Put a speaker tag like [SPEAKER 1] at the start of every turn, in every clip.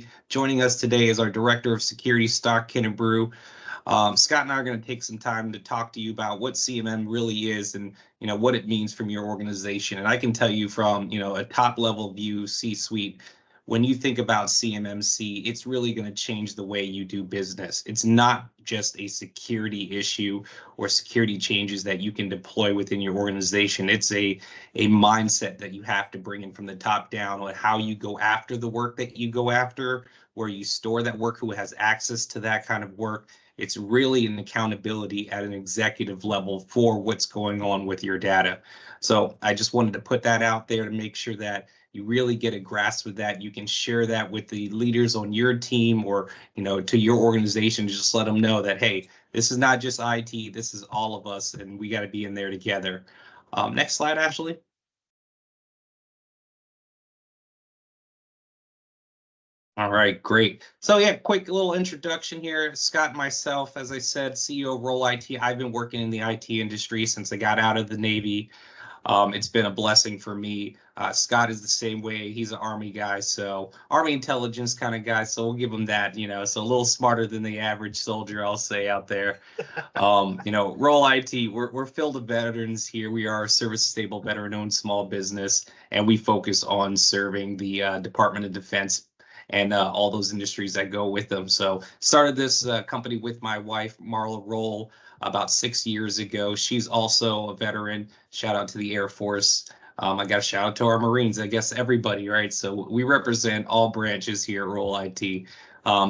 [SPEAKER 1] CMMC. Joining us today is our Director of Security, Stock Kinnebrew. Scott and I are going to take some time to talk to you about what CMM really is and what it means from your organization. And I can tell you from a top level view, C-suite, when you think about CMMC, it's really going to change the way you do business. It's not just a security issue or security changes that you can deploy within your organization. It's a mindset that you have to bring in from the top down on how you go after the work that you go after, where you store that work, who has access to that kind of work. It's really an accountability at an executive level for what's going on with your data. So I just wanted to put that out there to make sure that you really get a grasp of that. You can share that with the leaders on your team or, to your organization. Just let them know that, hey, this is not just IT, this is all of us, and we got to be in there together. Next slide, Ashley. All right, great. So yeah, quick little introduction here. Scott and myself, as I said, CEO of Rolle IT. I've been working in the IT industry since I got out of the Navy. It's been a blessing for me. Scott is the same way. He's an Army guy, so Army intelligence kind of guy. So we'll give him that, so a little smarter than the average soldier, I'll say out there. Rolle IT, we're filled with veterans here. We are a service-stable, veteran-owned small business, and we focus on serving the Department of Defense and all those industries that go with them. So started this company with my wife, Marla Roll, about 6 years ago. She's also a veteran. Shout out to the Air Force. I got a shout out to our Marines, I guess everybody, right? So we represent all branches here at Rolle IT.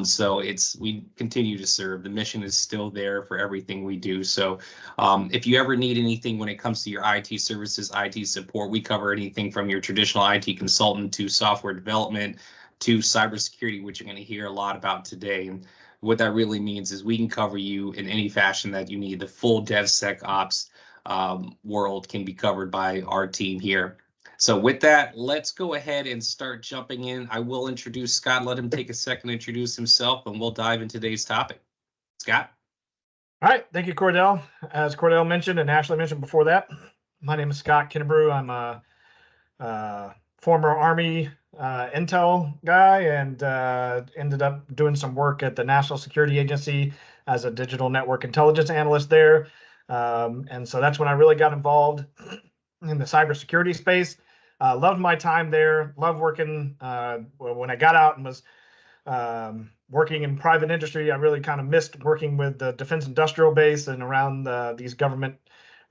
[SPEAKER 1] So we continue to serve. The mission is still there for everything we do. So if you ever need anything when it comes to your IT services, IT support, we cover anything from your traditional IT consultant to software development to cybersecurity, which you're going to hear a lot about today. And what that really means is we can cover you in any fashion that you need. The full DevSecOps world can be covered by our team here. So with that, let's go ahead and start jumping in. I will introduce Scott. Let him take a second to introduce himself, and we'll dive into today's topic. Scott?
[SPEAKER 2] All right. Thank you, Cordell. As Cordell mentioned and Ashley mentioned before that, my name is Scott Kinnebrew. I'm a former Army intel guy and ended up doing some work at the National Security Agency as a digital network intelligence analyst there. And so that's when I really got involved in the cybersecurity space. Loved my time there, loved working. When I got out and was working in private industry, I really kind of missed working with the defense industrial base and around these government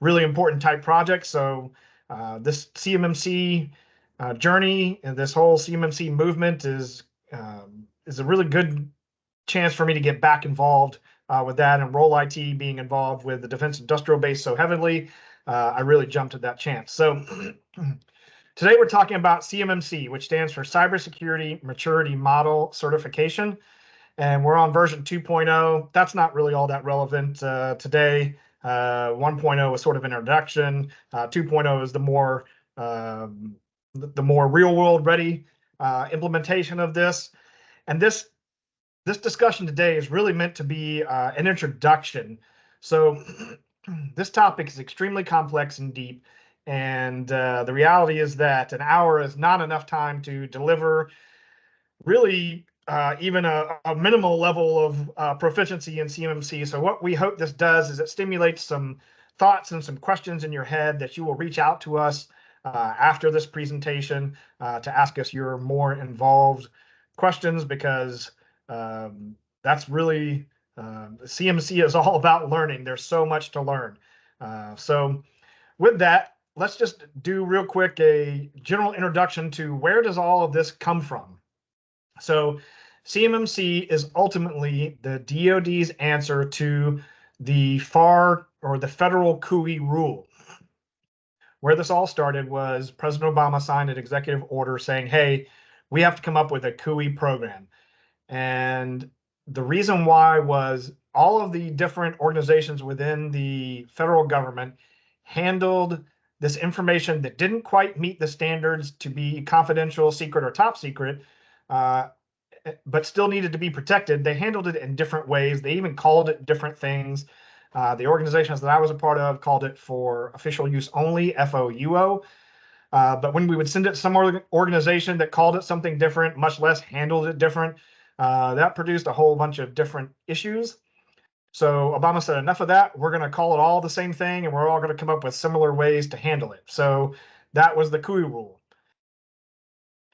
[SPEAKER 2] really important type projects. So this CMMC journey and this whole CMMC movement is a really good chance for me to get back involved with that, and Rolle IT being involved with the defense industrial base so heavily, I really jumped at that chance. So today we're talking about CMMC, which stands for Cybersecurity Maturity Model Certification, and we're on version 2.0. That's not really all that relevant today. 1.0 is sort of an introduction. 2.0 is the more real world ready implementation of this. And this discussion today is really meant to be an introduction. So this topic is extremely complex and deep. And the reality is that an hour is not enough time to deliver really even a minimal level of proficiency in CMMC. So what we hope this does is it stimulates some thoughts and some questions in your head that you will reach out to us after this presentation to ask us your more involved questions, because that's really CMMC is all about learning. There's so much to learn. So with that, let's just do real quick a general introduction to where does all of this come from. So CMMC is ultimately the DoD's answer to the federal CUI rule. Where this all started was President Obama signed an executive order saying, hey, we have to come up with a CUI program. And the reason why was all of the different organizations within the federal government handled this information that didn't quite meet the standards to be confidential, secret, or top secret, but still needed to be protected. They handled it in different ways. They even called it different things. The organizations that I was a part of called it for official use only, FOUO. But when we would send it to some organization that called it something different, much less handled it different, that produced a whole bunch of different issues. So Obama said, enough of that. We're going to call it all the same thing, and we're all going to come up with similar ways to handle it. So that was the CUI rule.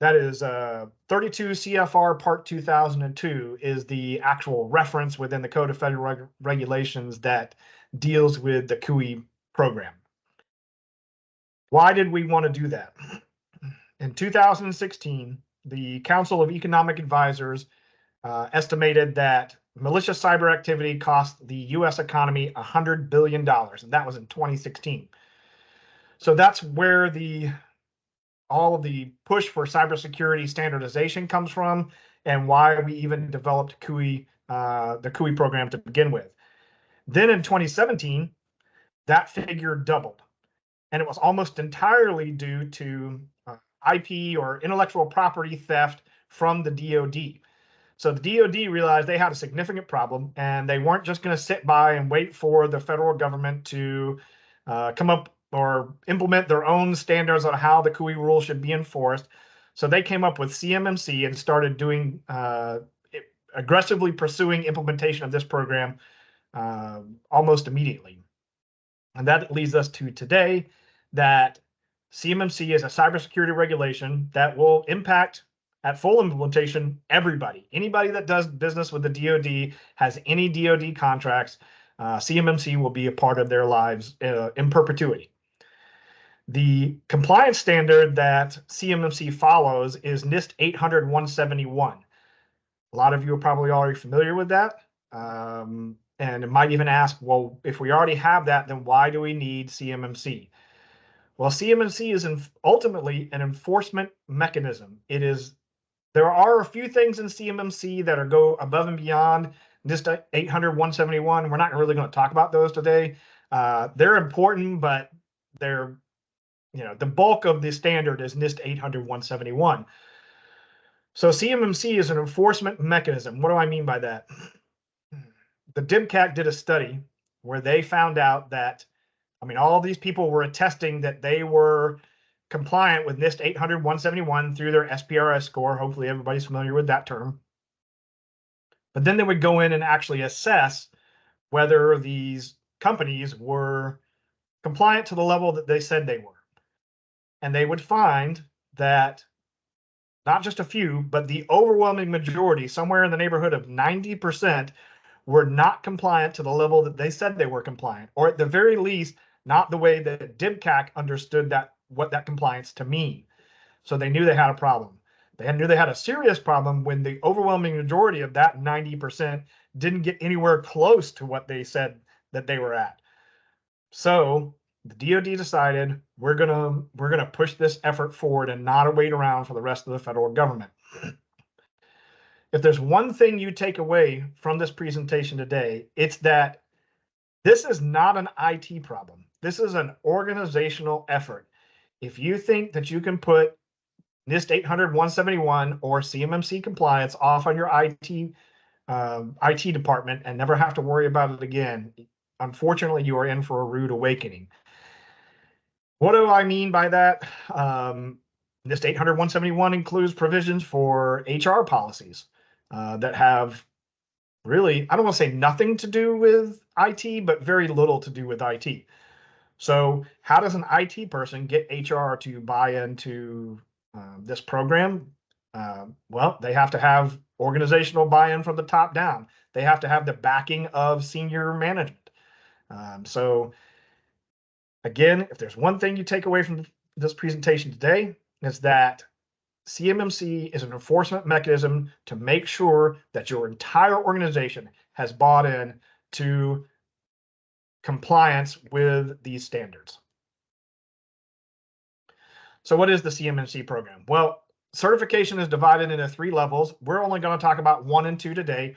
[SPEAKER 2] That is 32 CFR Part 2002 is the actual reference within the Code of Federal Regulations that deals with the CUI program. Why did we want to do that? In 2016, the Council of Economic Advisors estimated that malicious cyber activity cost the US economy $100 billion, and that was in 2016. So that's where all of the push for cybersecurity standardization comes from, and why we even developed CUI, the CUI program to begin with. Then in 2017, that figure doubled, and it was almost entirely due to IP or intellectual property theft from the DoD. So the DoD realized they had a significant problem, and they weren't just going to sit by and wait for the federal government to come up or implement their own standards on how the CUI rule should be enforced. So they came up with CMMC and started doing aggressively pursuing implementation of this program almost immediately. And that leads us to today, that CMMC is a cybersecurity regulation that will impact, at full implementation, everybody. Anybody that does business with the DoD, has any DoD contracts, CMMC will be a part of their lives in perpetuity. The compliance standard that CMMC follows is NIST 800-171. A lot of you are probably already familiar with that. And it might even ask, well, if we already have that, then why do we need CMMC? Well, CMMC is ultimately an enforcement mechanism. There are a few things in CMMC that go above and beyond NIST 800-171. We're not really going to talk about those today. They're important, but they're, the bulk of the standard is NIST 800-171. So CMMC is an enforcement mechanism. What do I mean by that? The DIMCAC did a study where they found out that, all these people were attesting that they were compliant with NIST 800-171 through their SPRS score. Hopefully everybody's familiar with that term. But then they would go in and actually assess whether these companies were compliant to the level that they said they were. And they would find that not just a few, but the overwhelming majority, somewhere in the neighborhood of 90%, were not compliant to the level that they said they were compliant, or at the very least, not the way that DIMCAC understood what that compliance to mean. So they knew they had a problem. They knew they had a serious problem when the overwhelming majority of that 90% didn't get anywhere close to what they said that they were at. So the DoD decided we're gonna push this effort forward and not wait around for the rest of the federal government. If there's one thing you take away from this presentation today, it's that this is not an IT problem. This is an organizational effort. If you think that you can put NIST 800-171 or CMMC compliance off on your IT department and never have to worry about it again, unfortunately, you are in for a rude awakening. What do I mean by that? NIST 800-171 includes provisions for HR policies that have really, I don't want to say nothing to do with IT, but very little to do with IT. So how does an IT person get HR to buy into this program? Well, they have to have organizational buy-in from the top down. They have to have the backing of senior management. So again, if there's one thing you take away from this presentation today, is that CMMC is an enforcement mechanism to make sure that your entire organization has bought in to compliance with these standards. So what is the CMMC program? Well, certification is divided into 3 levels. We're only going to talk about 1 and 2 today.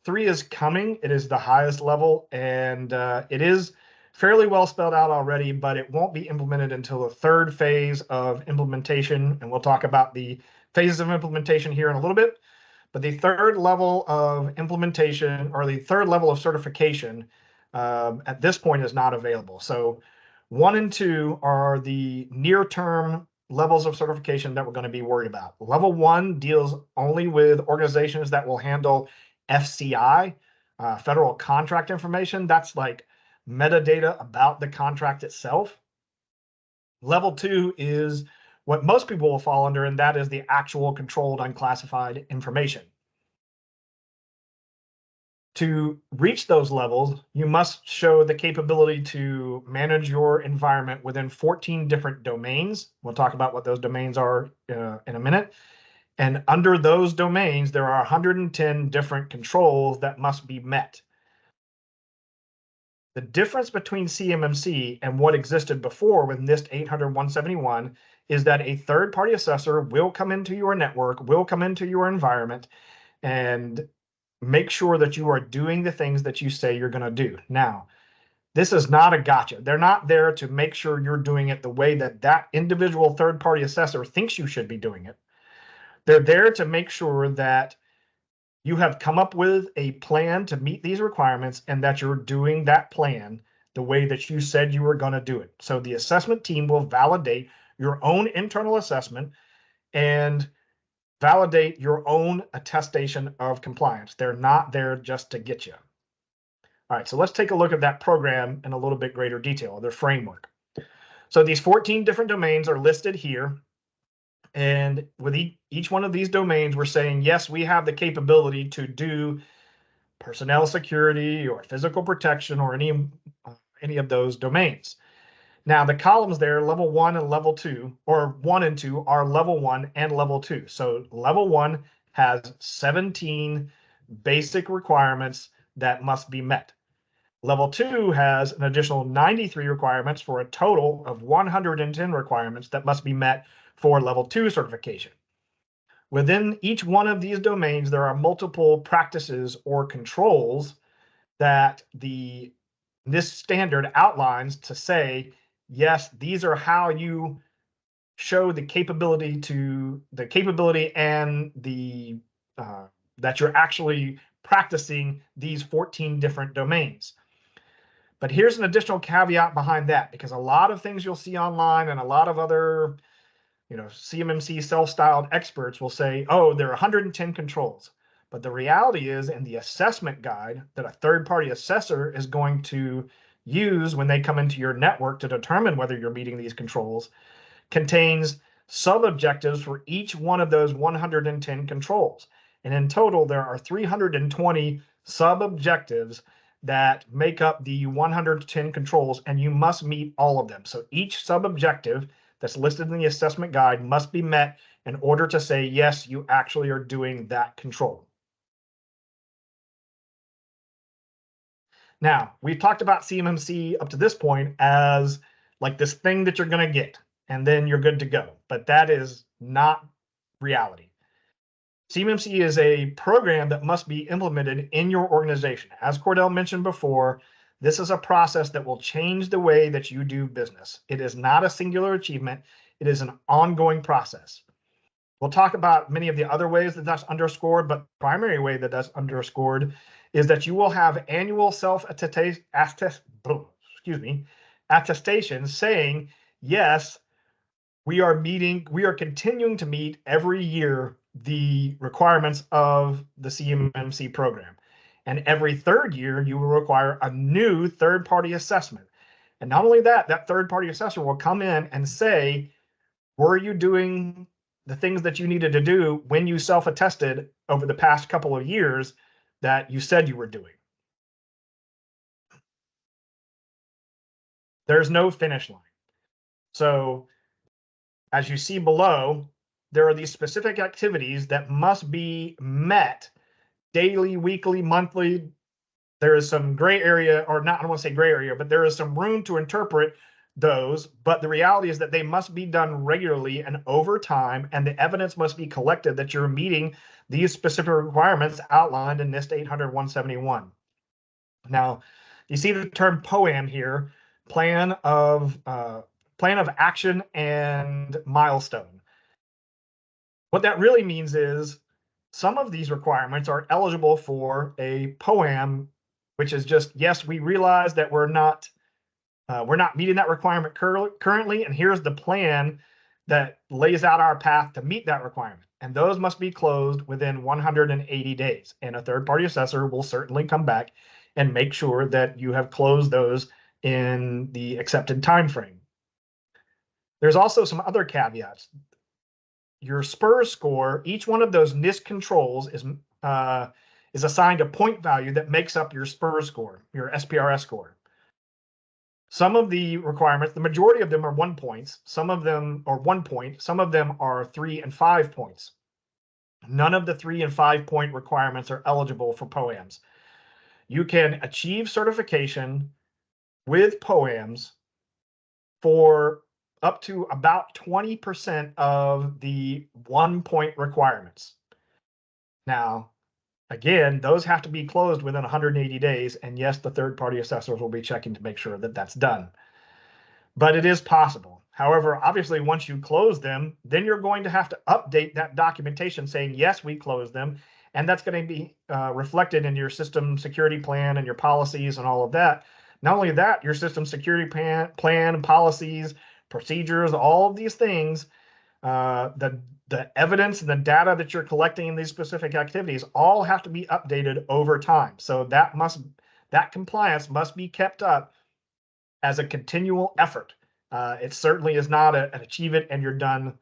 [SPEAKER 2] 3 is coming. It is the highest level, and it is fairly well spelled out already, but it won't be implemented until the 3rd phase of implementation, and we'll talk about the phases of implementation here in a little bit. But the 3rd level of implementation, or the 3rd level of certification, at this point is not available. So 1 and 2 are the near-term levels of certification that we're going to be worried about. Level 1 deals only with organizations that will handle FCI, federal contract information. That's like metadata about the contract itself. Level 2 is what most people will fall under, and that is the actual controlled unclassified information. To reach those levels, you must show the capability to manage your environment within 14 different domains. We'll talk about what those domains are in a minute. And under those domains, there are 110 different controls that must be met. The difference between CMMC and what existed before with NIST 800-171 is that a third-party assessor will come into your network, will come into your environment, and make sure that you are doing the things that you say you're going to do. Now, this is not a gotcha. They're not there to make sure you're doing it the way that that individual third-party assessor thinks you should be doing it. They're there to make sure that you have come up with a plan to meet these requirements and that you're doing that plan the way that you said you were going to do it. So the assessment team will validate your own internal assessment and validate your own attestation of compliance. They're not there just to get you. All right, so let's take a look at that program in a little bit greater detail, their framework. So these 14 different domains are listed here. And with each one of these domains, we're saying, yes, we have the capability to do personnel security or physical protection or any of those domains. Now, the columns there, level 1 and level 2, or 1 and 2, are level 1 and level 2. So level 1 has 17 basic requirements that must be met. Level 2 has an additional 93 requirements for a total of 110 requirements that must be met for level 2 certification. Within each one of these domains, there are multiple practices or controls that this standard outlines to say, yes, these are how you show the capability and that you're actually practicing these 14 different domains. But here's an additional caveat behind that, because a lot of things you'll see online and a lot of other CMMC self-styled experts will say, oh, there are 110 controls. But the reality is, in the assessment guide that a third-party assessor is going to use when they come into your network to determine whether you're meeting these controls, contains sub-objectives for each one of those 110 controls. And in total, there are 320 sub-objectives that make up the 110 controls, and you must meet all of them. So each sub-objective that's listed in the assessment guide must be met in order to say, yes, you actually are doing that control. Now, we've talked about CMMC up to this point as like this thing that you're going to get, and then you're good to go. But that is not reality. CMMC is a program that must be implemented in your organization. As Cordell mentioned before, this is a process that will change the way that you do business. It is not a singular achievement. It is an ongoing process. We'll talk about many of the other ways that that's underscored, but the primary way that that's underscored is that you will have annual attestation saying, yes, we are continuing to meet every year the requirements of the CMMC program. And every third year, you will require a new third-party assessment. And not only that, that third-party assessor will come in and say, were you doing the things that you needed to do when you self-attested over the past couple of years that you said you were doing? There's no finish line. So as you see below, there are these specific activities that must be met daily, weekly, monthly. There is some gray area, or not, I don't want to say gray area, but there is some room to interpret those. But the reality is that they must be done regularly and over time, and the evidence must be collected that you're meeting these specific requirements outlined in NIST 800-171. Now, you see the term POAM here, plan of action and milestone. What that really means is some of these requirements are eligible for a POAM, which is just, yes, we realize that we're not meeting that requirement currently, and here's the plan that lays out our path to meet that requirement. And those must be closed within 180 days. And a third-party assessor will certainly come back and make sure that you have closed those in the accepted time frame. There's also some other caveats. Your SPURS score, each one of those NIST controls is assigned a point value that makes up your SPURS score, your SPRS score. Some of the requirements, the majority of them are 1 points. Some of them are 1 point. Some of them are 3 and 5 points. None of the 3 and 5 point requirements are eligible for POAMs. You can achieve certification with POAMs for up to about 20% of the 1 point requirements. Now, again, those have to be closed within 180 days. And yes, the third-party assessors will be checking to make sure that that's done. But it is possible. However, obviously, once you close them, then you're going to have to update that documentation saying, yes, we closed them. And that's going to be reflected in your system security plan and your policies and all of that. Not only that, your system security plan, policies, procedures, all of these things, the evidence and the data that you're collecting in these specific activities all have to be updated over time. So that compliance must be kept up as a continual effort. It certainly is not an achieve it and you're done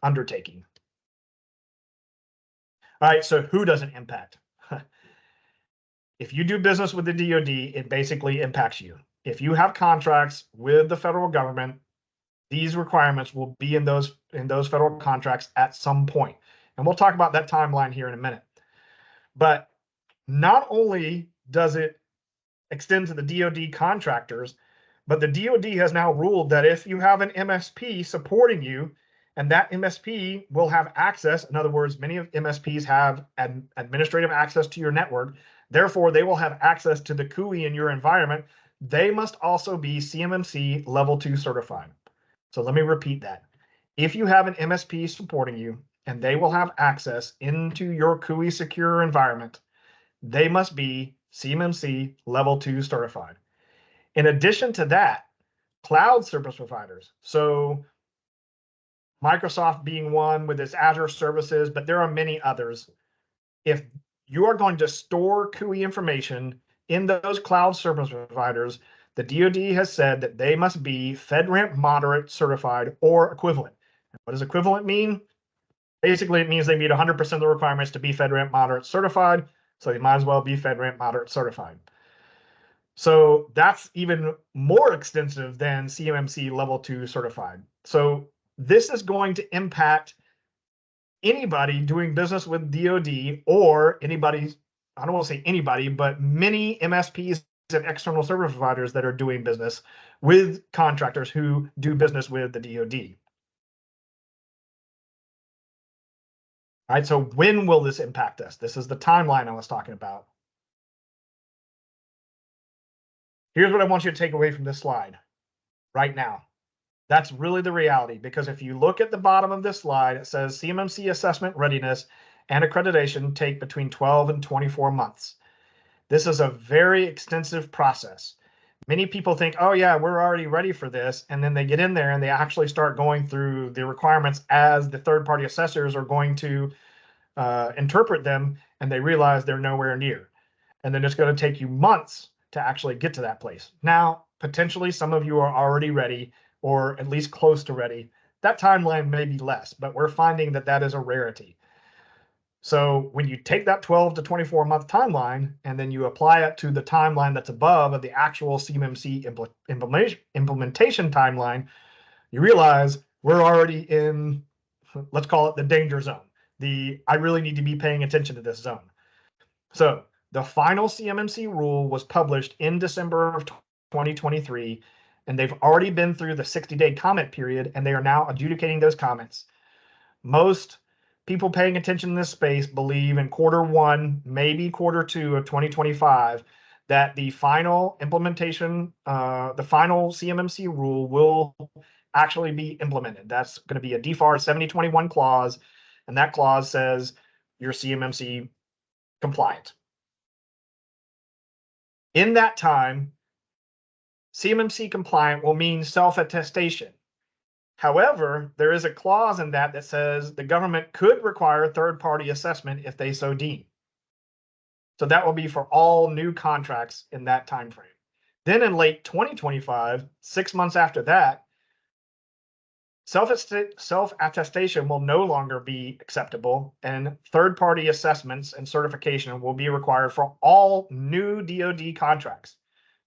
[SPEAKER 2] undertaking. All right, so who does it impact? If you do business with the DoD, it basically impacts you. If you have contracts with the federal government, these requirements will be in those federal contracts at some point. And we'll talk about that timeline here in a minute. But not only does it extend to the DoD contractors, but the DoD has now ruled that if you have an MSP supporting you, and that MSP will have access, in other words, many of MSPs have administrative access to your network, therefore they will have access to the CUI in your environment, they must also be CMMC Level 2 certified. So let me repeat that. If you have an MSP supporting you and they will have access into your CUI secure environment, they must be CMMC Level 2 certified. In addition to that, cloud service providers, so Microsoft being one with its Azure services, but there are many others. If you are going to store CUI information in those cloud service providers, the DoD has said that they must be FedRAMP Moderate certified or equivalent. What does equivalent mean? Basically, it means they meet 100% of the requirements to be FedRAMP Moderate certified, so they might as well be FedRAMP Moderate certified. So that's even more extensive than CMMC Level 2 certified. So this is going to impact anybody doing business with DoD or anybody, I don't want to say anybody, but many MSPs and external service providers that are doing business with contractors who do business with the DoD. All right, so when will this impact us? This is the timeline I was talking about. Here's what I want you to take away from this slide right now. That's really the reality, because if you look at the bottom of this slide, it says CMMC assessment readiness and accreditation take between 12 and 24 months. This is a very extensive process. Many people think, oh yeah, we're already ready for this. And then they get in there and they actually start going through the requirements as the third-party assessors are going to interpret them, and they realize they're nowhere near. And then it's going to take you months to actually get to that place. Now, potentially some of you are already ready, or at least close to ready. That timeline may be less, but we're finding that that is a rarity. So when you take that 12 to 24 month timeline and then you apply it to the timeline that's above of the actual CMMC implementation timeline, you realize we're already in, let's call it the danger zone. I really need to be paying attention to this zone. So the final CMMC rule was published in December of 2023, and they've already been through the 60-day comment period, and they are now adjudicating those comments. Most people paying attention in this space believe in Q1, maybe Q2 of 2025, that the final implementation, the final CMMC rule will actually be implemented. That's going to be a DFAR 7021 clause, and that clause says you're CMMC compliant. In that time, CMMC compliant will mean self-attestation. However, there is a clause in that that says the government could require third-party assessment if they so deem. So that will be for all new contracts in that time frame. Then in late 2025, 6 months after that, self-attestation will no longer be acceptable, and third-party assessments and certification will be required for all new DoD contracts.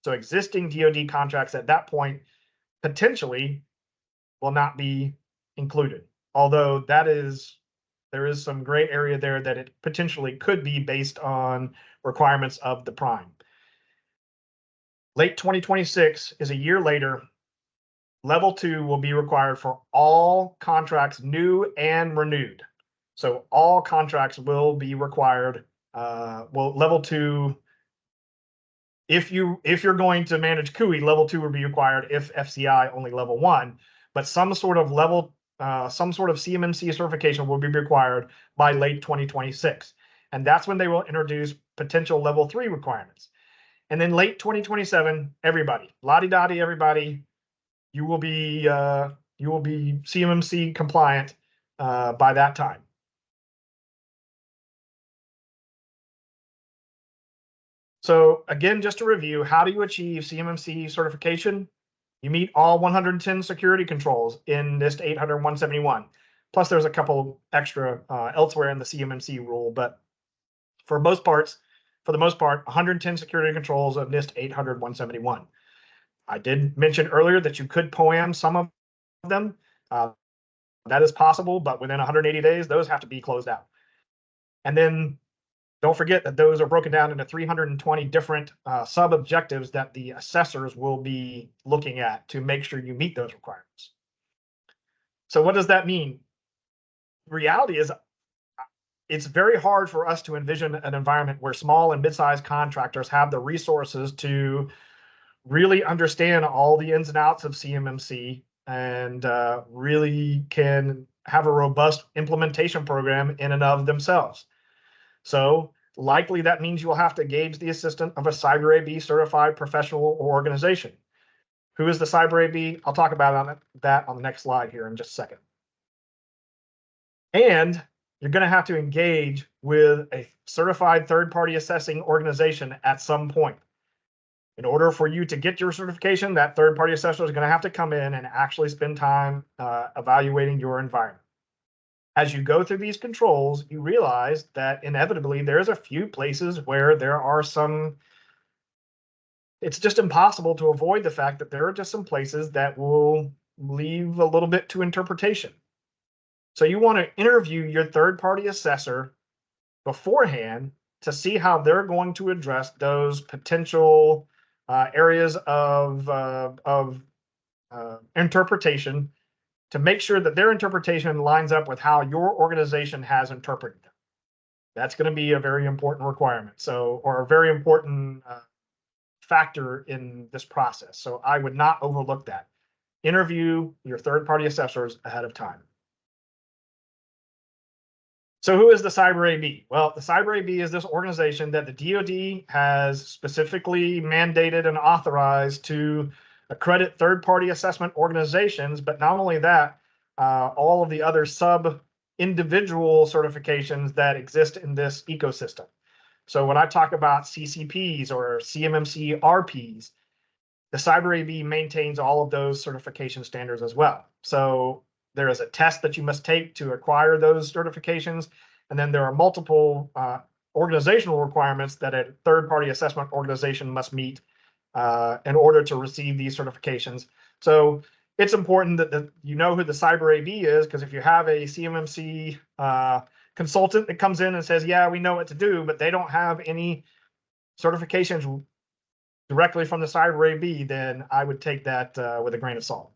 [SPEAKER 2] So existing DoD contracts at that point potentially will not be included. Although there is some gray area there that it potentially could be based on requirements of the prime. Late 2026 is a year later. Level 2 will be required for all contracts new and renewed. So all contracts will be required. Level 2, if you're going to manage CUI, level 2 will be required. If FCI, only level 1. But some sort of CMMC certification will be required by late 2026. And that's when they will introduce potential level 3 requirements. And then late 2027, everybody, la-di-da-di, everybody, you will be CMMC compliant by that time. So again, just to review, how do you achieve CMMC certification? You meet all 110 security controls in NIST 800-171. Plus, there's a couple extra elsewhere in the CMMC rule, but for the most part, 110 security controls of NIST 800-171. I did mention earlier that you could POAM some of them. That is possible, but within 180 days, those have to be closed out. And then don't forget that those are broken down into 320 different sub-objectives that the assessors will be looking at to make sure you meet those requirements. So what does that mean? Reality is, it's very hard for us to envision an environment where small and mid-sized contractors have the resources to really understand all the ins and outs of CMMC and really can have a robust implementation program in and of themselves. So likely that means you will have to engage the assistance of a Cyber AB certified professional or organization. Who is the Cyber AB? I'll talk about that on the next slide here in just a second. And you're going to have to engage with a certified third-party assessing organization at some point. In order for you to get your certification, that third-party assessor is going to have to come in and actually spend time evaluating your environment. As you go through these controls, you realize that inevitably there's a few places where there are it's just impossible to avoid the fact that there are just some places that will leave a little bit to interpretation. So you want to interview your third-party assessor beforehand to see how they're going to address those potential areas of interpretation, to make sure that their interpretation lines up with how your organization has interpreted them. That's going to be a very important requirement, or a very important factor in this process. So I would not overlook that. Interview your third-party assessors ahead of time. So who is the Cyber AB? Well, the Cyber AB is this organization that the DoD has specifically mandated and authorized to accredit third-party assessment organizations, but not only that, all of the other sub-individual certifications that exist in this ecosystem. So when I talk about CCPs or CMMC RPs, the Cyber AB maintains all of those certification standards as well. So there is a test that you must take to acquire those certifications. And then there are multiple organizational requirements that a third-party assessment organization must meet in order to receive these certifications. So it's important that you know who the Cyber AB is, because if you have a CMMC consultant that comes in and says, yeah, we know what to do, but they don't have any certifications directly from the Cyber AB, then I would take that with a grain of salt.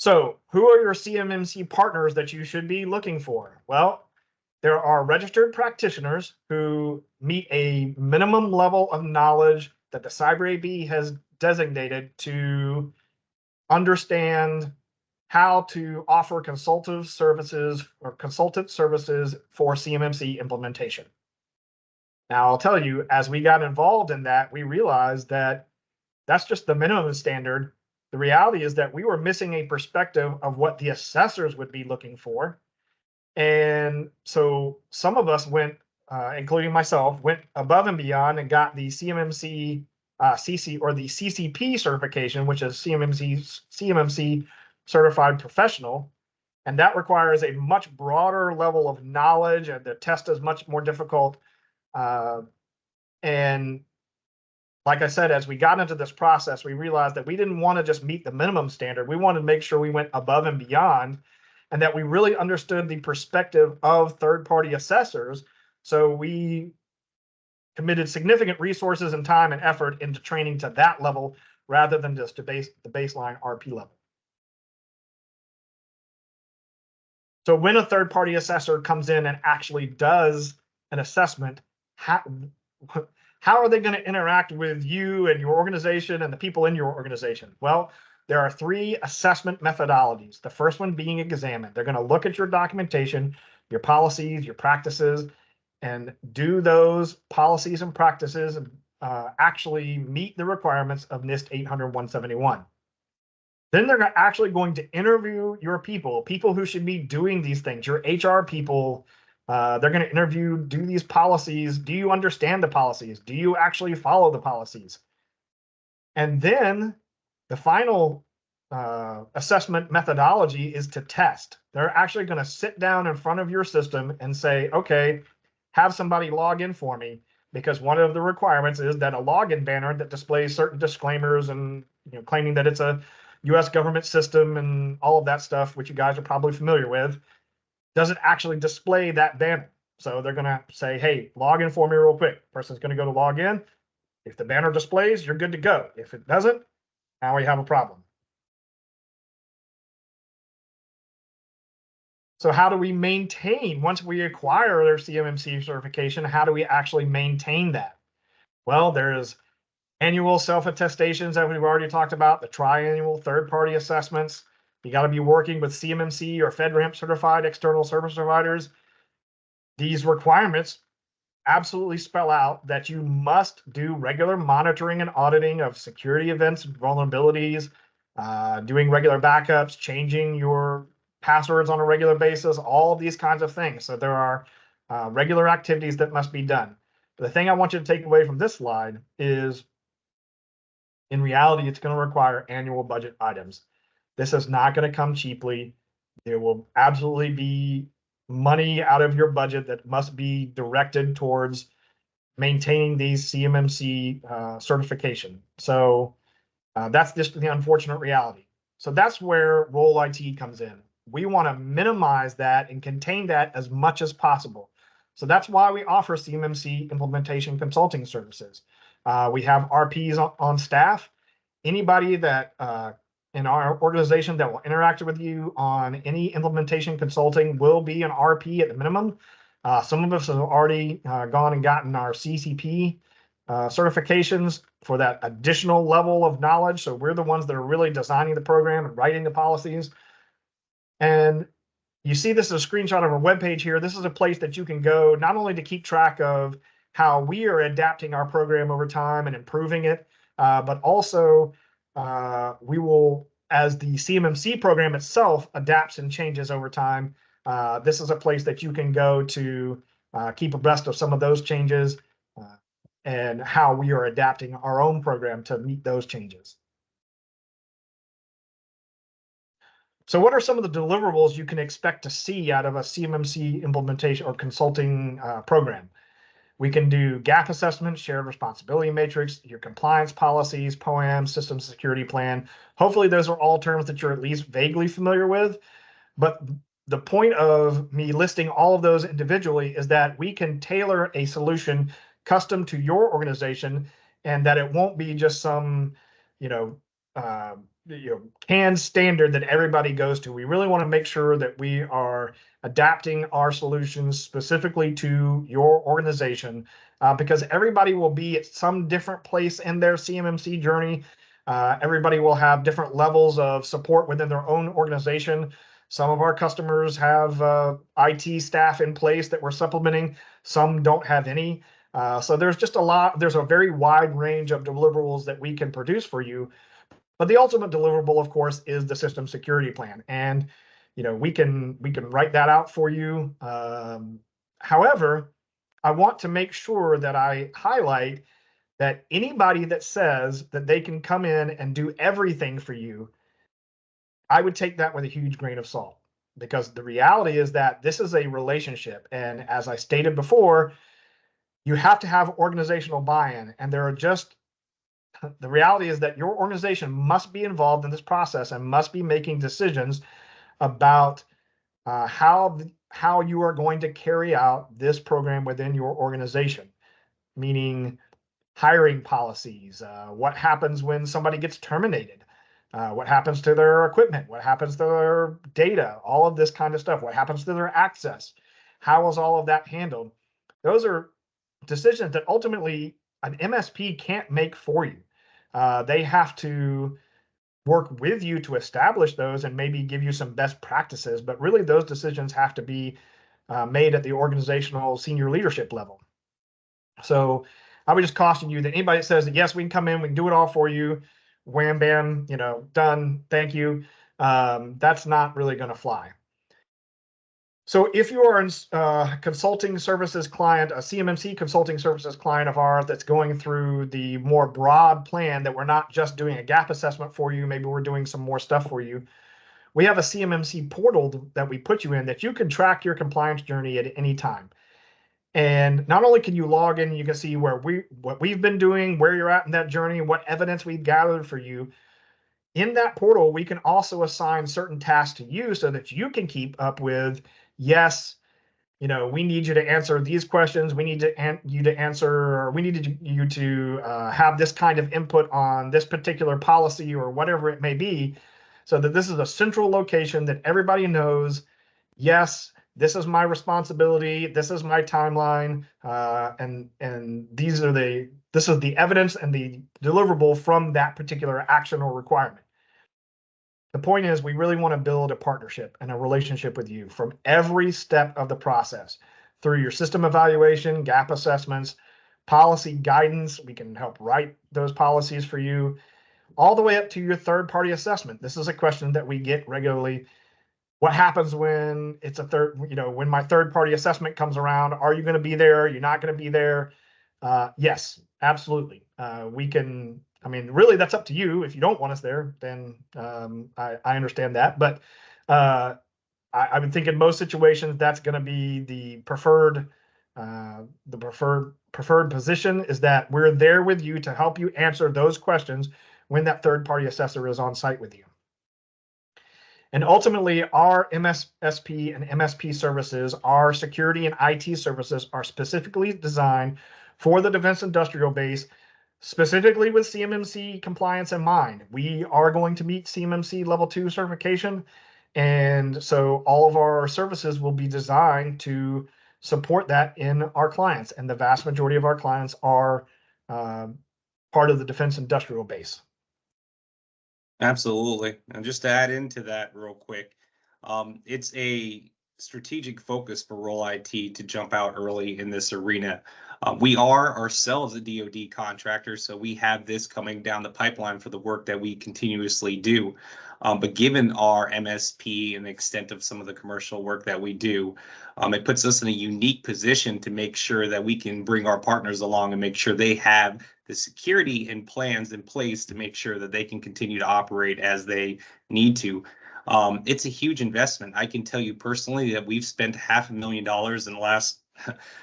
[SPEAKER 2] So who are your CMMC partners that you should be looking for? Well, there are registered practitioners who meet a minimum level of knowledge that the Cyber AB has designated to understand how to offer consultative services or consultant services for CMMC implementation. Now, I'll tell you, as we got involved in that, we realized that that's just the minimum standard. The reality is that we were missing a perspective of what the assessors would be looking for. And so some of us went, including myself, went above and beyond and got the CMMC CC or the CCP certification, which is CMMC certified professional. And that requires a much broader level of knowledge, and the test is much more difficult. And like I said, as we got into this process, we realized that we didn't want to just meet the minimum standard. We wanted to make sure we went above and beyond, and that we really understood the perspective of third-party assessors. So we committed significant resources and time and effort into training to that level rather than just to the baseline RP level. So when a third-party assessor comes in and actually does an assessment, how are they going to interact with you and your organization and the people in your organization? Well, there are 3 assessment methodologies. The first one being examine. They're going to look at your documentation, your policies, your practices, and do those policies and practices actually meet the requirements of NIST 800-171. Then they're actually going to interview your people who should be doing these things, your HR people. They're going to interview, do these policies? Do you understand the policies? Do you actually follow the policies? And then the final assessment methodology is to test. They're actually going to sit down in front of your system and say, okay, have somebody log in for me, because one of the requirements is that a login banner that displays certain disclaimers and claiming that it's a U.S. government system and all of that stuff, which you guys are probably familiar with, doesn't actually display that banner. So they're going to say, hey, log in for me real quick. Person's going to go to log in. If the banner displays, you're good to go. If it doesn't, now we have a problem. So how do we maintain, once we acquire their CMMC certification, how do we actually maintain that? Well, there's annual self-attestations that we've already talked about, the triannual third-party assessments. You got to be working with CMMC or FedRAMP certified external service providers. These requirements absolutely spell out that you must do regular monitoring and auditing of security events, vulnerabilities, doing regular backups, changing your passwords on a regular basis, all of these kinds of things. So there are regular activities that must be done. But the thing I want you to take away from this slide is, in reality, it's going to require annual budget items. This is not going to come cheaply. There will absolutely be money out of your budget that must be directed towards maintaining these CMMC certification. So that's just the unfortunate reality. So that's where Rolle IT comes in. We want to minimize that and contain that as much as possible. So that's why we offer CMMC implementation consulting services. We have RPs on staff. Anybody that in our organization that will interact with you on any implementation consulting will be an RP at the minimum. Some of us have already gone and gotten our CCP certifications for that additional level of knowledge. So we're the ones that are really designing the program and writing the policies. And you see this is a screenshot of our webpage here. This is a place that you can go not only to keep track of how we are adapting our program over time and improving it, but also we will, as the CMMC program itself adapts and changes over time, this is a place that you can go to keep abreast of some of those changes and how we are adapting our own program to meet those changes. So what are some of the deliverables you can expect to see out of a CMMC implementation or consulting program? We can do gap assessment, shared responsibility matrix, your compliance policies, POAM, system security plan. Hopefully those are all terms that you're at least vaguely familiar with. But the point of me listing all of those individually is that we can tailor a solution custom to your organization, and that it won't be just some, canned standard that everybody goes to. We really want to make sure that we are adapting our solutions specifically to your organization, because everybody will be at some different place in their CMMC journey. Everybody will have different levels of support within their own organization. Some of our customers have IT staff in place that we're supplementing. Some don't have any. So there's a very wide range of deliverables that we can produce for you. But the ultimate deliverable, of course, is the system security plan. And, we can write that out for you. However, I want to make sure that I highlight that anybody that says that they can come in and do everything for you, I would take that with a huge grain of salt, because the reality is that this is a relationship. And as I stated before, you have to have organizational buy-in, and the reality is that your organization must be involved in this process and must be making decisions about how you are going to carry out this program within your organization, meaning hiring policies, what happens when somebody gets terminated, what happens to their equipment, what happens to their data, all of this kind of stuff, what happens to their access, how is all of that handled. Those are decisions that ultimately an MSP can't make for you. They have to work with you to establish those and maybe give you some best practices, but really those decisions have to be made at the organizational senior leadership level. So I would just caution you that anybody that says that, yes, we can come in, we can do it all for you, wham, bam, done, thank you, that's not really going to fly. So if you are a consulting services client, a CMMC consulting services client of ours that's going through the more broad plan, that we're not just doing a gap assessment for you, maybe we're doing some more stuff for you, we have a CMMC portal that we put you in that you can track your compliance journey at any time. And not only can you log in, you can see what we've been doing, where you're at in that journey, what evidence we've gathered for you. In that portal, we can also assign certain tasks to you so that you can keep up with, yes, we need you to answer these questions. We need you to answer, or we need you to have this kind of input on this particular policy or whatever it may be, so that this is a central location that everybody knows, yes, this is my responsibility, this is my timeline, and this is the evidence and the deliverable from that particular action or requirement. The point is, we really want to build a partnership and a relationship with you from every step of the process, through your system evaluation, gap assessments, policy guidance. We can help write those policies for you, all the way up to your third-party assessment. This is a question that we get regularly. What happens when when my third-party assessment comes around? Are you going to be there? You're not going to be there? Yes, absolutely. Really, that's up to you. If you don't want us there, then I understand that. But I would think in most situations that's going to be the preferred position, is that we're there with you to help you answer those questions when that third-party assessor is on site with you. And ultimately, our MSSP and MSP services, our security and IT services, are specifically designed for the defense industrial base, specifically with CMMC compliance in mind. We are going to meet CMMC level 2 certification. And so all of our services will be designed to support that in our clients. And the vast majority of our clients are part of the defense industrial base.
[SPEAKER 1] Absolutely. And just to add into that real quick, it's a strategic focus for Rolle IT to jump out early in this arena. We are ourselves a DoD contractor, so we have this coming down the pipeline for the work that we continuously do. But given our MSP and the extent of some of the commercial work that we do, it puts us in a unique position to make sure that we can bring our partners along and make sure they have the security and plans in place to make sure that they can continue to operate as they need to. It's a huge investment. I can tell you personally that we've spent $500,000 in the last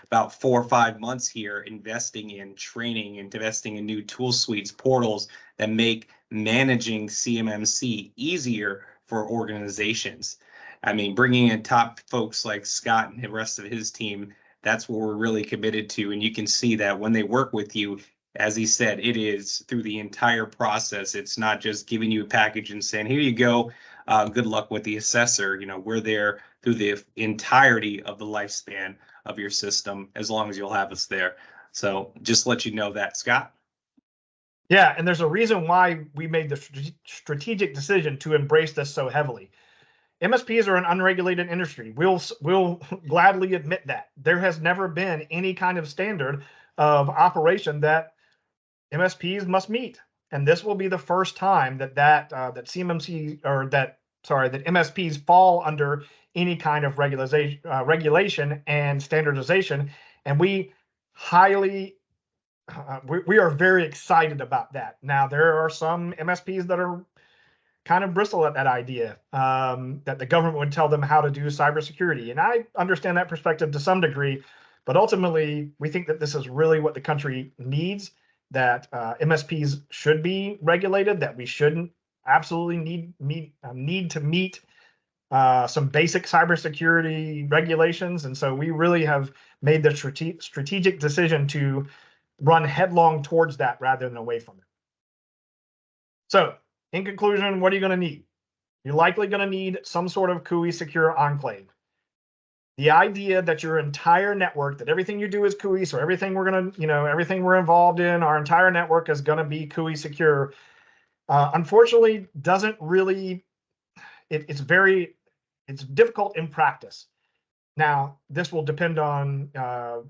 [SPEAKER 1] about 4 or 5 months here investing in training, investing in new tool suites, portals that make managing CMMC easier for organizations. I mean, bringing in top folks like Scott and the rest of his team, that's what we're really committed to. And you can see that when they work with you, as he said, it is through the entire process. It's not just giving you a package and saying, here you go, good luck with the assessor. We're there through the entirety of the lifespan of your system, as long as you'll have us there. So just let you know that, Scott.
[SPEAKER 2] Yeah, and there's a reason why we made the strategic decision to embrace this so heavily. MSPs are an unregulated industry. We'll gladly admit that. There has never been any kind of standard of operation that MSPs must meet. And this will be the first time that that CMMC or that MSPs fall under any kind of regulation and standardization. And we highly we are very excited about that. Now, there are some MSPs that are kind of bristle at that idea, that the government would tell them how to do cybersecurity. And I understand that perspective to some degree, but ultimately, we think that this is really what the country needs, that MSPs should be regulated, that we shouldn't absolutely need to meet some basic cybersecurity regulations. And so we really have made the strategic decision to run headlong towards that rather than away from it. So, in conclusion, what are you going to need? You're likely going to need some sort of CUI secure enclave. The idea that your entire network, that everything you do is CUI, so everything we're going to, everything we're involved in, our entire network is going to be CUI secure, unfortunately doesn't really, it's difficult in practice. Now, this will depend on,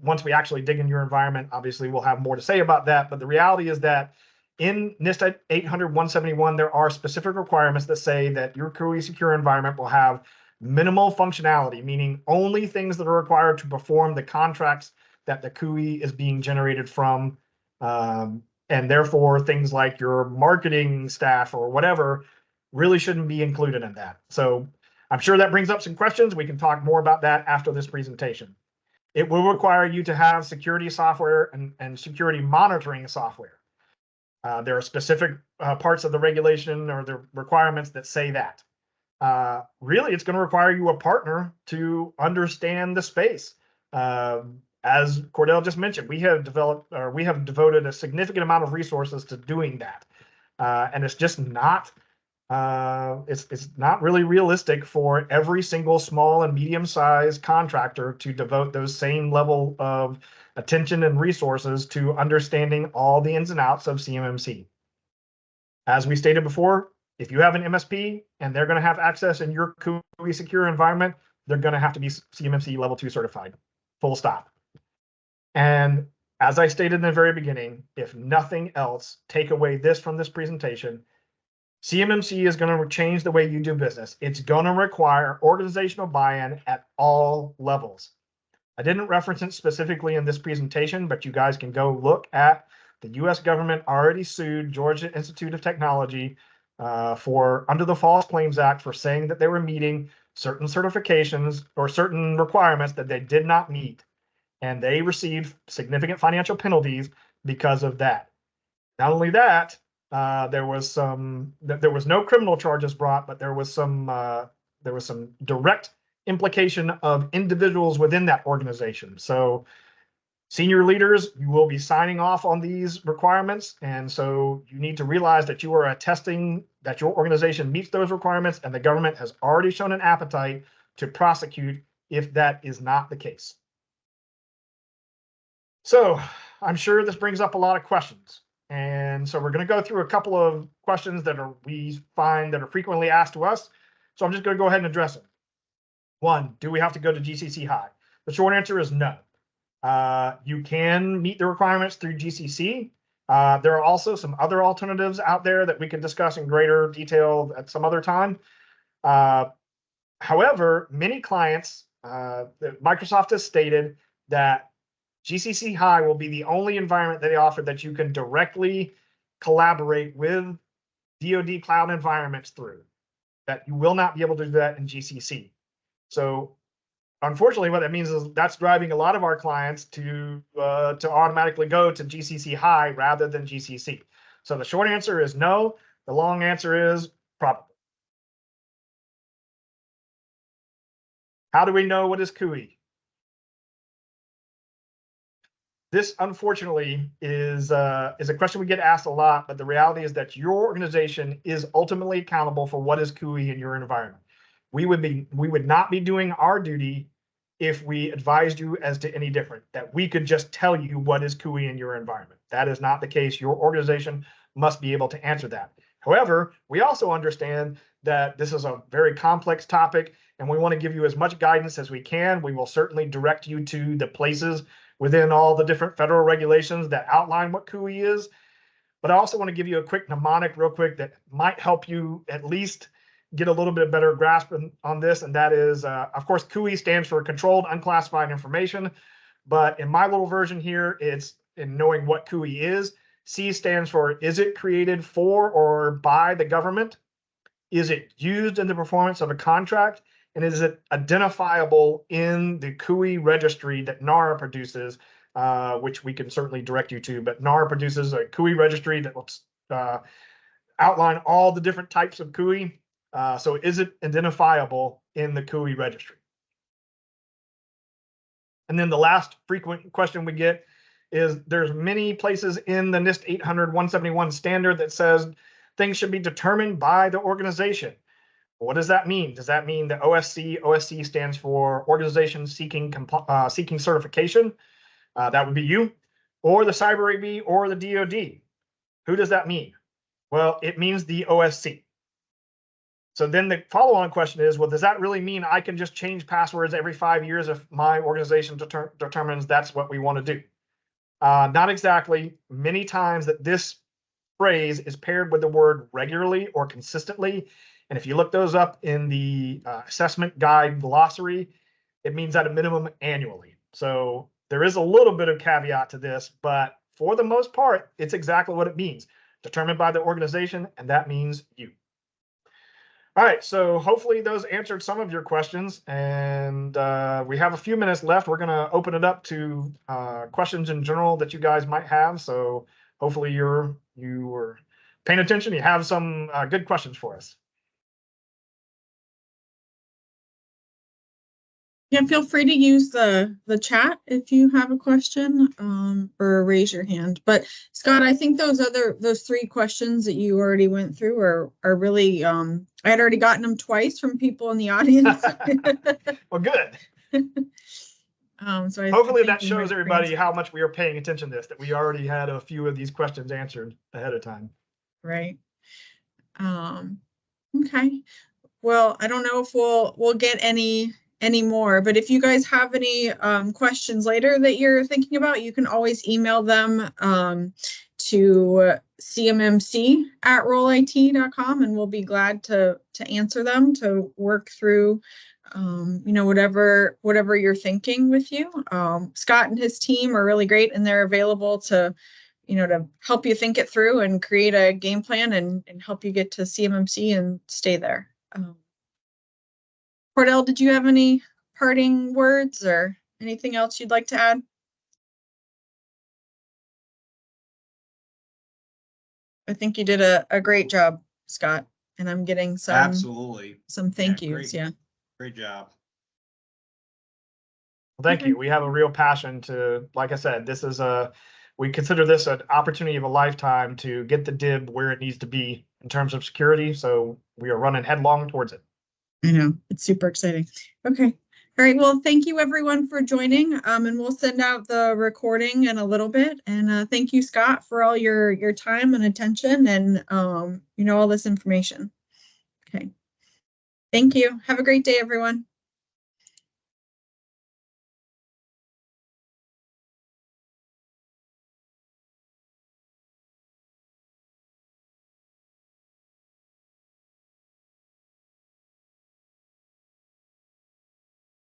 [SPEAKER 2] once we actually dig in your environment, obviously we'll have more to say about that, but the reality is that in NIST 800-171, there are specific requirements that say that your CUI secure environment will have minimal functionality, meaning only things that are required to perform the contracts that the CUI is being generated from, and therefore things like your marketing staff or whatever really shouldn't be included in that. So I'm sure that brings up some questions. We can talk more about that after this presentation. It will require you to have security software and security monitoring software. There are specific parts of the regulation or the requirements that say that. Really, it's going to require you a partner to understand the space. As Cordell just mentioned, we have devoted a significant amount of resources to doing that. And it's just not, it's not really realistic for every single small and medium-sized contractor to devote those same level of attention and resources to understanding all the ins and outs of CMMC. As we stated before, if you have an MSP and they're going to have access in your CUI secure environment, they're going to have to be CMMC level 2 certified, full stop. And as I stated in the very beginning, if nothing else, take away this from this presentation, CMMC is going to change the way you do business. It's going to require organizational buy-in at all levels. I didn't reference it specifically in this presentation, but you guys can go look at the US government already sued Georgia Institute of Technology for under the False Claims Act for saying that they were meeting certain certifications or certain requirements that they did not meet. And they received significant financial penalties because of that. Not only that, there was no criminal charges brought, but there was some direct implication of individuals within that organization. So senior leaders, you will be signing off on these requirements. And so you need to realize that you are attesting that your organization meets those requirements, and the government has already shown an appetite to prosecute if that is not the case. So I'm sure this brings up a lot of questions. And so we're going to go through a couple of questions that we find that are frequently asked to us. So I'm just going to go ahead and address them. One, do we have to go to GCC High? The short answer is no. You can meet the requirements through GCC. There are also some other alternatives out there that we can discuss in greater detail at some other time. However, many clients, Microsoft has stated that GCC High will be the only environment that they offer that you can directly collaborate with DoD cloud environments through, that you will not be able to do that in GCC. So unfortunately, what that means is that's driving a lot of our clients to automatically go to GCC High rather than GCC. So the short answer is no. The long answer is probably. How do we know what is CUI? This, unfortunately, is a question we get asked a lot, but the reality is that your organization is ultimately accountable for what is CUI in your environment. We would not be doing our duty if we advised you as to any different, that we could just tell you what is CUI in your environment. That is not the case. Your organization must be able to answer that. However, we also understand that this is a very complex topic, and we want to give you as much guidance as we can. We will certainly direct you to the places within all the different federal regulations that outline what CUI is. But I also want to give you a quick mnemonic real quick that might help you at least get a little bit better grasp on this. And that is, of course, CUI stands for Controlled Unclassified Information. But in my little version here, it's in knowing what CUI is. C stands for, is it created for or by the government? Is it used in the performance of a contract? And is it identifiable in the CUI registry that NARA produces, which we can certainly direct you to, but NARA produces a CUI registry that will outline all the different types of CUI. So is it identifiable in the CUI registry? And then the last frequent question we get is, there's many places in the NIST 800-171 standard that says things should be determined by the organization. What does that mean? Does that mean the OSC? OSC stands for Organization Seeking Certification. That would be you, or the Cyber AV, or the DoD. Who does that mean? Well, it means the OSC. So then the follow-on question is, well, does that really mean I can just change passwords every 5 years if my organization determines that's what we want to do? Not exactly. Many times that this phrase is paired with the word regularly or consistently. And if you look those up in the assessment guide glossary, it means at a minimum annually. So there is a little bit of caveat to this, but for the most part, it's exactly what it means. Determined by the organization, and that means you. All right, so hopefully those answered some of your questions, and we have a few minutes left. We're going to open it up to questions in general that you guys might have. So hopefully you were paying attention. You have some good questions for us.
[SPEAKER 3] Yeah, feel free to use the chat if you have a question, or raise your hand. But Scott, I think those 3 questions that you already went through are really, I had already gotten them twice from people in the audience.
[SPEAKER 2] Well, good.
[SPEAKER 3] So
[SPEAKER 2] hopefully that shows everybody how much we are paying attention to this, that we already had a few of these questions answered ahead of time.
[SPEAKER 3] Right. Okay. Well, I don't know if we'll get any more, but if you guys have any questions later that you're thinking about, you can always email them to cmmc@rollit.com, and we'll be glad to answer them, to work through whatever you're thinking with you. Scott and his team are really great, and they're available to help you think it through and create a game plan and help you get to CMMC and stay there. Cordell, did you have any parting words or anything else you'd like to add? I think you did a great job, Scott, and I'm getting some thank yous. Yeah.
[SPEAKER 1] Great job.
[SPEAKER 2] Well, thank you. We have a real passion to, like I said, we consider this an opportunity of a lifetime to get the DIB where it needs to be in terms of security. So we are running headlong towards it.
[SPEAKER 3] I know, it's super exciting. Okay. All right. Well, thank you everyone for joining. And we'll send out the recording in a little bit. And thank you, Scott, for all your time and attention and all this information. Okay. Thank you. Have a great day, everyone.